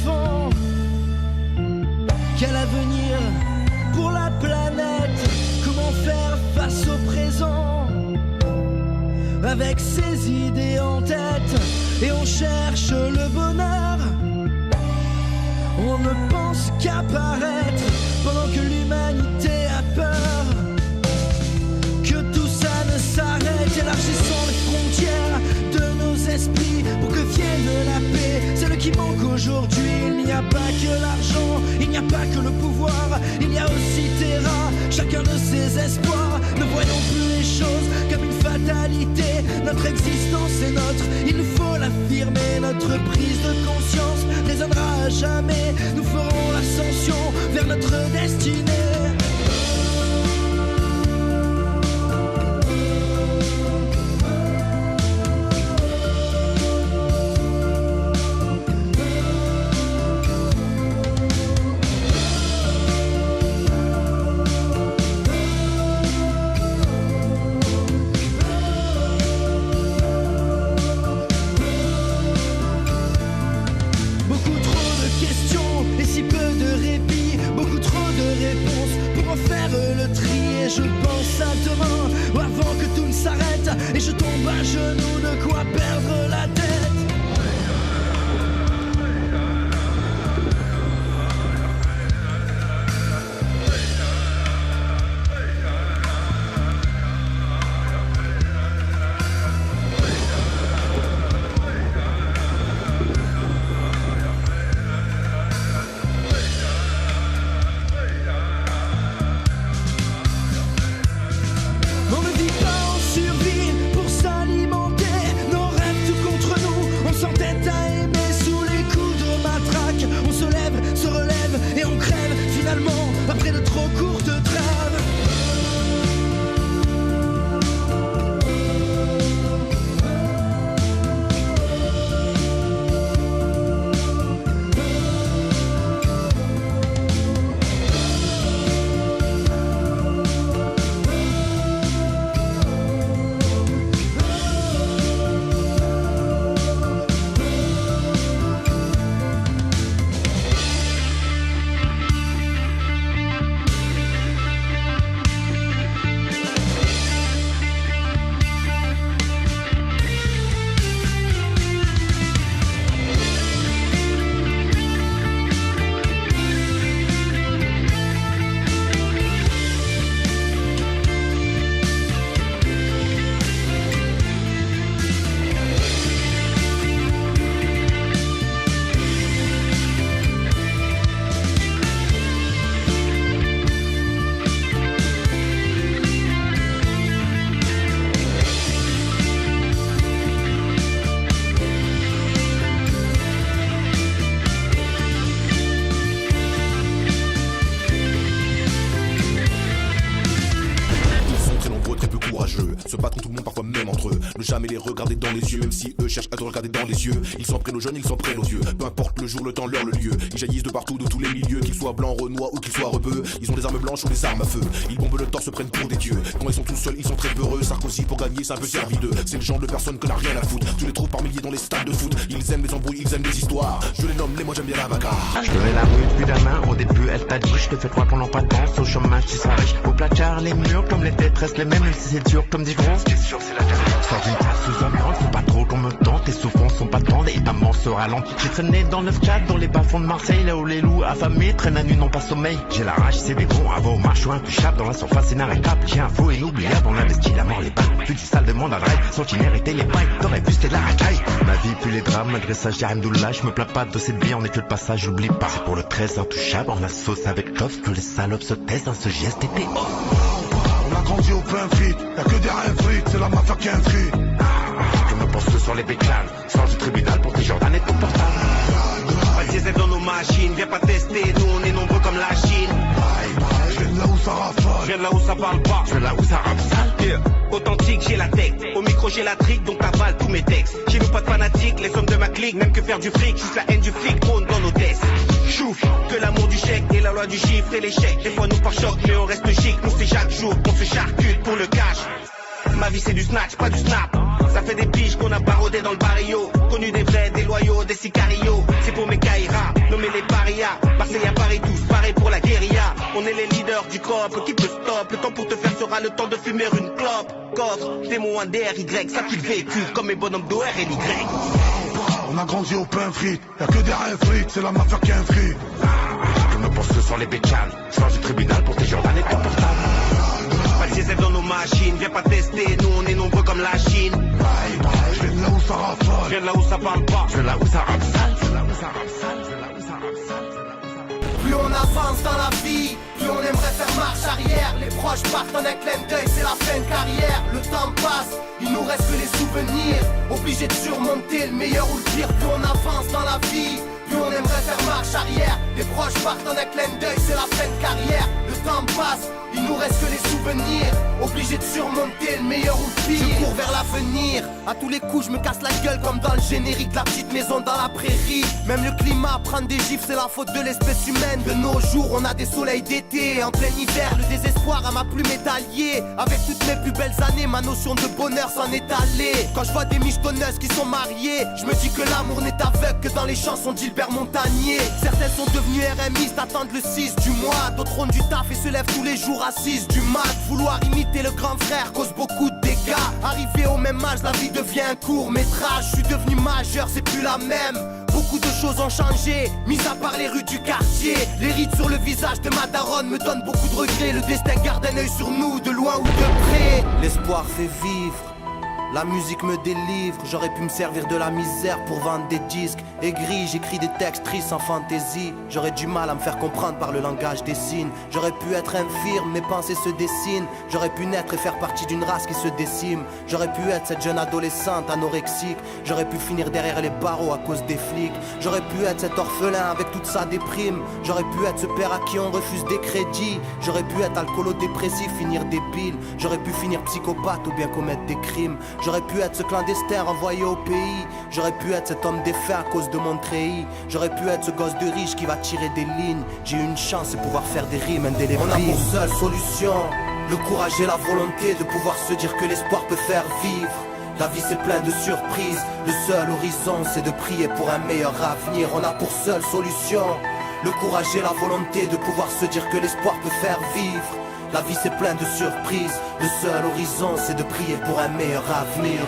avant. Quel avenir pour la planète? Comment faire face au présent? Avec ses idées en tête, et on cherche le bonheur. On ne pense qu'à paraître pendant que l'humanité a peur. Que tout ça ne s'arrête, élargissant les frontières de nos esprits pour que vienne la paix. C'est le qui manque aujourd'hui. Il n'y a pas que l'argent, il n'y a pas que le pouvoir, il y a aussi terrain, chacun de ses espoirs. Ne voyons plus les choses comme une fatalité. Notre existence est nôtre, il nous faut l'affirmer. Notre prise de conscience résonnera à jamais. Nous ferons l'ascension vers notre destinée. Je pense à demain, avant que tout ne s'arrête, et je tombe à genoux, de quoi perdre la tête. Après de trop courtes trêves. Se battre contre tout le monde, parfois même entre eux. Ne jamais les regarder dans les yeux, même si eux cherchent à te regarder dans les yeux. Ils s'en prennent aux jeunes, ils s'en prennent aux yeux. Peu importe le jour, le temps, l'heure, le lieu. Ils jaillissent de partout, de tous les milieux, qu'ils soient blancs, renois ou qu'ils soient rebeux. Ils ont des armes blanches ou des armes à feu. Ils bombent le torse, se prennent pour des dieux. Quand ils sont tous seuls, ils sont très peureux. Sarkozy pour gagner, c'est un peu servi d'eux. C'est le genre de personnes que n'a rien à foutre. Tu les trouves par milliers dans les stades de foot. Ils aiment les embrouilles, ils aiment les histoires. Je les nomme, les moi j'aime bien la bagarre. Je te mets la rue depuis demain, au début elle t'a dit je te fais croire qu'on n'en pas de danse. Au chemin tu seras riche, au placard les murs comme les têtes restent les mêmes. Même si c'est dur comme dit France, ce qui est sûr c'est la dernière. Sors d'une classe sous ambiance, faut pas trop qu'on me tente. Tes souffrances sont pas tendres et ta mort sera lente. J'ai traîné dans le 9-4, dans les bas-fonds de Marseille, là où les loups affamés traînent à nu, n'ont pas sommeil. J'ai la rage, c'est des bons, avant au marche ou intouchable, dans la surface inarrêtable. J'ai un faux inoubliable, on investit la mort les balles. Plus du sale de monde à drive, sentinelle était les pailles. T'aurais vu c'était de la racaille. Ma vie plus les drames, malgré ça j'ai rien d'oula. Je me plains pas de cette vie, on est que le passage, j'oublie pas. C'est pour le 13 intouchable, en la sauce avec Toff, que les salopes se taisent dans ce geste été. On a grandi au pain frites, y'a que des reins frites, c'est la mafia qui inscrit. Je me pense sur les béclanes, sors du tribunal pour tes Jordan et ton portable. Vas-y c'est dans nos machines, viens pas tester, nous on est nombreux comme la Chine. Je viens de là où ça rafale, je viens de là où ça parle pas, je viens de là où ça rappe sale. Yeah. Authentique j'ai la tech, au micro j'ai la trique donc t'avales tous mes textes. Chez nous pas de fanatiques, les hommes de ma clique, même que faire du fric, juste la haine du flic trône dans nos tests. Chouf, que l'amour du chèque et la loi du chiffre et l'échec. Des fois nous par choc mais on reste chic, nous c'est chaque jour, on se charcute pour le cash. Ma vie c'est du snatch, pas du snap. Ça fait des piges qu'on a barodé dans le barrio. Connu des vrais, des loyaux, des sicarios. C'est pour mes Kaira, nommés les parias. Marseille à Paris tous, pareil pour la guérilla. On est les leaders du COP, qui peut stop. Le temps pour te faire sera le temps de fumer une clope. Coffre, démon un DRY, ça qui le véhicule comme mes bonhommes d'OR et Y. On a grandi au pain frites, y'a que des rêves frites, c'est la mafia qui inscrit. Je me pose sur les bécanes, change du tribunal pour tes Jordan et ton portable. Pas de diesel dans nos machines, viens pas tester, nous on est nombreux comme la Chine. Je viens de là où ça rafale, Je viens de là où ça parle pas. Je viens là où ça rappe sale. Plus on avance dans la vie, plus on aimerait faire marche arrière. Les proches partent en un clin d'œil, c'est la fin de carrière. Le temps passe, il nous reste que les souvenirs. Obligé de surmonter le meilleur ou le pire. Plus on avance dans la vie, plus on aimerait faire marche arrière. Les proches partent en un clin d'œil, c'est la fin de carrière. Le temps passe, il nous reste que les souvenirs. Obligé de surmonter le meilleur ou le pire. Je cours vers l'avenir, à tous les coups je me casse la gueule comme dans le générique de la petite maison dans la prairie. Même le climat, prendre des gifs c'est la faute de l'espèce humaine. De nos jours on a des soleils d'été, en plein hiver le désespoir à ma plume est allié. Avec toutes mes plus belles années, ma notion de bonheur s'en est allée. Quand je vois des michetonneuses qui sont mariées, je me dis que l'amour n'est aveugle que dans les chansons d'Hilbert Montagnier. Certaines sont devenues RMistes, attendent le 6 du mois. D'autres ont du taf et se lèvent tous les jours à 6 du mat. Vouloir imiter le grand frère cause beaucoup de dégâts. Arrivé au même âge, la vie devient un court métrage. Je suis devenu majeur, c'est plus la même. Beaucoup de choses ont changé, mis à part les rues du quartier. Les rides sur le visage de ma daronne me donnent beaucoup de regrets. Le destin garde un œil sur nous, de loin ou de près. L'espoir fait vivre, la musique me délivre. J'aurais pu me servir de la misère pour vendre des disques. Aigri, j'écris des textes tristes en fantaisie. J'aurais du mal à me faire comprendre par le langage des signes. J'aurais pu être infirme, mes pensées se dessinent. J'aurais pu naître et faire partie d'une race qui se décime. J'aurais pu être cette jeune adolescente anorexique. J'aurais pu finir derrière les barreaux à cause des flics. J'aurais pu être cet orphelin avec toute sa déprime. J'aurais pu être ce père à qui on refuse des crédits. J'aurais pu être alcoolo-dépressif, finir débile. J'aurais pu finir psychopathe ou bien commettre des crimes. J'aurais pu être ce clandestin renvoyé au pays. J'aurais pu être cet homme défait à cause de mon treillis. J'aurais pu être ce gosse de riche qui va tirer des lignes. J'ai eu une chance de pouvoir faire des rimes indélébiles. On a pour seule solution le courage et la volonté de pouvoir se dire que l'espoir peut faire vivre. La vie c'est plein de surprises. Le seul horizon c'est de prier pour un meilleur avenir. On a pour seule solution le courage et la volonté de pouvoir se dire que l'espoir peut faire vivre. La vie c'est plein de surprises. Le seul horizon c'est de prier pour un meilleur avenir.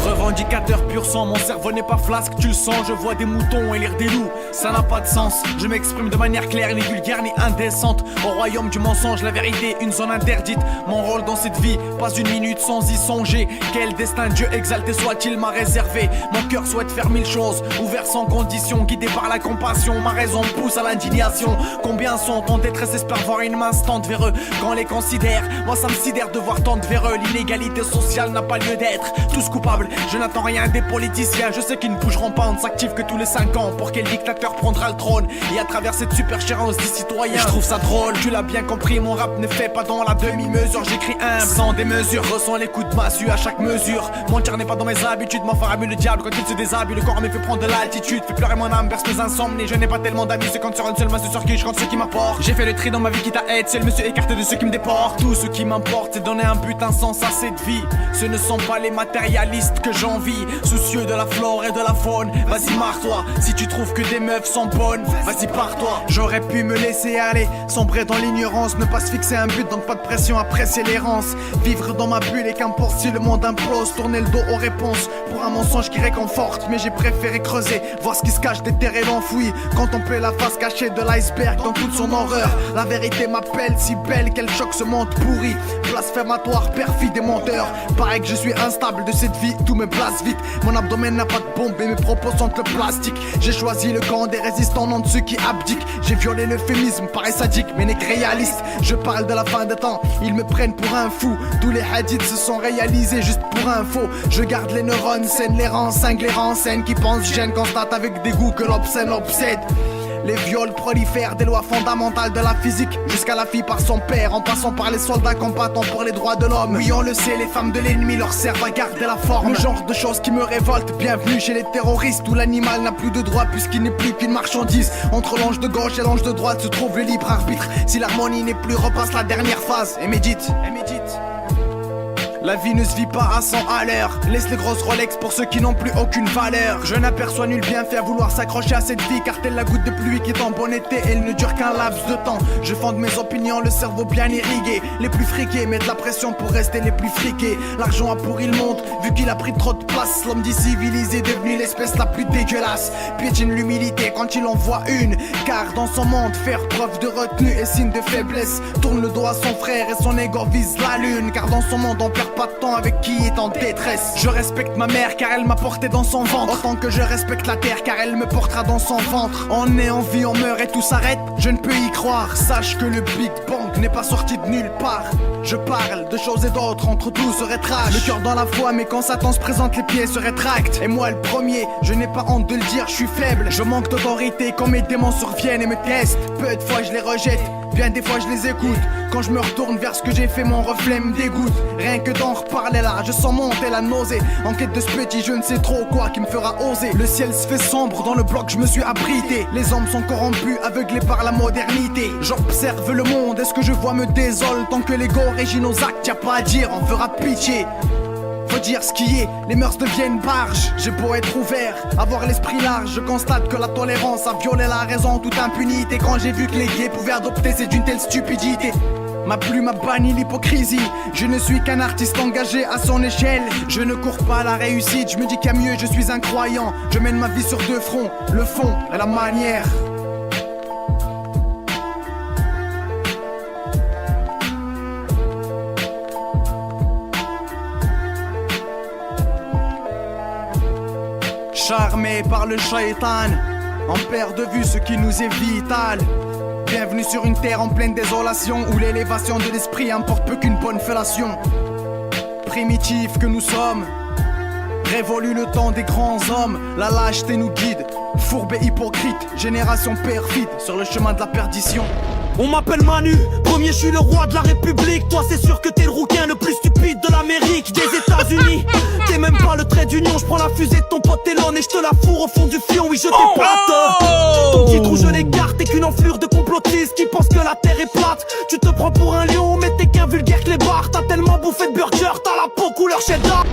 Revendicateur pur sang, mon cerveau n'est pas flasque, tu le sens, je vois des moutons et lire des loups, ça n'a pas de sens. Je m'exprime de manière claire, ni vulgaire, ni indécente. Au royaume du mensonge, la vérité, une zone interdite. Mon rôle dans cette vie, pas une minute sans y songer. Quel destin Dieu exalté soit-il m'a réservé. Mon cœur souhaite faire mille choses, ouvert sans condition, guidé par la compassion. Ma raison pousse à l'indignation. Combien sont en détresse, espèrent voir une main se tendre vers eux. Quand on les considère, moi ça me sidère de voir tendre vers eux. L'inégalité sociale n'a pas lieu d'être, tous coupables. Je n'attends rien des politiciens, je sais qu'ils ne bougeront pas, on ne s'active que tous les 5 ans. Pour quel dictateur prendra le trône? Et à travers cette superchérence des citoyens, je trouve ça drôle, tu l'as bien compris, mon rap ne fait pas dans la demi-mesure. J'écris humble, sans des mesures, ressens les coups de massue à chaque mesure. Mentir n'est pas dans mes habitudes, m'en faire le diable quand il se déshabille. Le corps me fait prendre de l'altitude, fait pleurer mon âme, berce mes insomnies. Je n'ai pas tellement d'amis, c'est quand sur une seule masse sur qui je compte ceux qui m'apportent. J'ai fait le tri dans ma vie quitte à être seul, me suis écarté de ceux qui me déportent. Tout ce qui m'importe c'est donner un but, un sens à cette vie. Ce ne sont pas les matérialistes que j'envie, soucieux de la flore et de la faune. Vas-y marre-toi, si tu trouves que des meufs sont bonnes, vas-y pars-toi. J'aurais pu me laisser aller, sombrer dans l'ignorance, ne pas se fixer un but, donc pas de pression, apprécier l'errance. Vivre dans ma bulle et qu'importe si le monde implose, tourner le dos aux réponses pour un mensonge qui réconforte. Mais j'ai préféré creuser, voir ce qui se cache des terres enfouies. Contempler la face cachée de l'iceberg dans toute son horreur. La vérité m'appelle, si belle qu'elle choque ce monde pourri. Blasphématoire, perfide et menteur. Paraît que je suis instable de cette vie, tout me place vite. Mon abdomen n'a pas de bombe et mes propos sentent le plastique. J'ai choisi le camp des résistants, non de ceux qui abdiquent. J'ai violé l'euphémisme, paraît sadique mais n'est que réaliste. Je parle de la fin des temps, ils me prennent pour un fou. Tous les hadiths se sont réalisés juste pour info. Je garde les neurones saines, les rangs cinglés, les renseignes qui pensent gêne, constate avec dégoût que l'obscène obsède. Les viols prolifèrent des lois fondamentales de la physique, jusqu'à la fille par son père, en passant par les soldats combattants pour les droits de l'homme. Oui on le sait, les femmes de l'ennemi leur servent à garder la forme. Le genre de choses qui me révoltent, bienvenue chez les terroristes, où l'animal n'a plus de droit puisqu'il n'est plus qu'une marchandise. Entre l'ange de gauche et l'ange de droite se trouve le libre arbitre. Si l'harmonie n'est plus, repasse la dernière phase et médite. La vie ne se vit pas à 100 à l'heure. Laisse les grosses Rolex pour ceux qui n'ont plus aucune valeur. Je n'aperçois nul bienfait à vouloir s'accrocher à cette vie, car telle la goutte de pluie qui est en bon été, elle ne dure qu'un laps de temps. Je fonde mes opinions, le cerveau bien irrigué. Les plus friqués mettent la pression pour rester les plus friqués. L'argent a pourri le monde, vu qu'il a pris trop de place. L'homme dit civilisé est devenu l'espèce la plus dégueulasse. Piétine l'humilité quand il en voit une, car dans son monde faire preuve de retenue est signe de faiblesse. Tourne le dos à son frère et son ego vise la lune, car dans son monde on perd pas de temps avec qui est en détresse. Je respecte ma mère car elle m'a porté dans son ventre, autant que je respecte la terre car elle me portera dans son ventre. On est en vie, on meurt et tout s'arrête, je ne peux y croire. Sache que le Big Bang n'est pas sorti de nulle part. Je parle de choses et d'autres, entre tout se rétracte. Le cœur dans la foi, mais quand Satan se présente, les pieds se rétractent. Et moi le premier, je n'ai pas honte de le dire, je suis faible. Je manque d'autorité quand mes démons surviennent et me testent. Peu de fois je les rejette, bien des fois je les écoute. Quand je me retourne vers ce que j'ai fait, mon reflet me dégoûte. Rien que d'en reparler là, je sens monter la nausée. En quête de ce petit je ne sais trop quoi qui me fera oser. Le ciel se fait sombre, dans le bloc je me suis abrité. Les hommes sont corrompus, aveuglés par la modernité. J'observe le monde et ce que je vois me désole. Tant que l'ego régit nos actes, y'a pas à dire, on fera pitié. Faut dire ce qui est, les mœurs deviennent barges. J'ai beau être ouvert, avoir l'esprit large, je constate que la tolérance a violé la raison, toute impunité. Quand j'ai vu que les gays pouvaient adopter, c'est d'une telle stupidité. Ma plume a banni l'hypocrisie. Je ne suis qu'un artiste engagé à son échelle. Je ne cours pas à la réussite, je me dis qu'il y a mieux, je suis un croyant. Je mène ma vie sur deux fronts, le fond et la manière. Charmé par le shaitan, on perd de vue ce qui nous est vital. Bienvenue sur une terre en pleine désolation, où l'élévation de l'esprit importe peu qu'une bonne fellation. Primitifs que nous sommes, révolue le temps des grands hommes. La lâcheté nous guide, fourbe et hypocrite, génération perfide sur le chemin de la perdition. On m'appelle Manu, premier je suis le roi de la République. Toi c'est sûr que t'es le rouquin le plus stupide de l'Amérique, des États-Unis. T'es même pas le trait d'union, je prends la fusée de ton pote Elon et je te la fourre au fond du fion. Oui je t'épate. Ton petit trou je l'écarte, t'es qu'une enflure de complotistes qui pensent que la terre est plate. Tu te prends pour un lion mais t'es qu'un vulgaire clébard. T'as tellement bouffé de burger, t'as la peau couleur cheddar.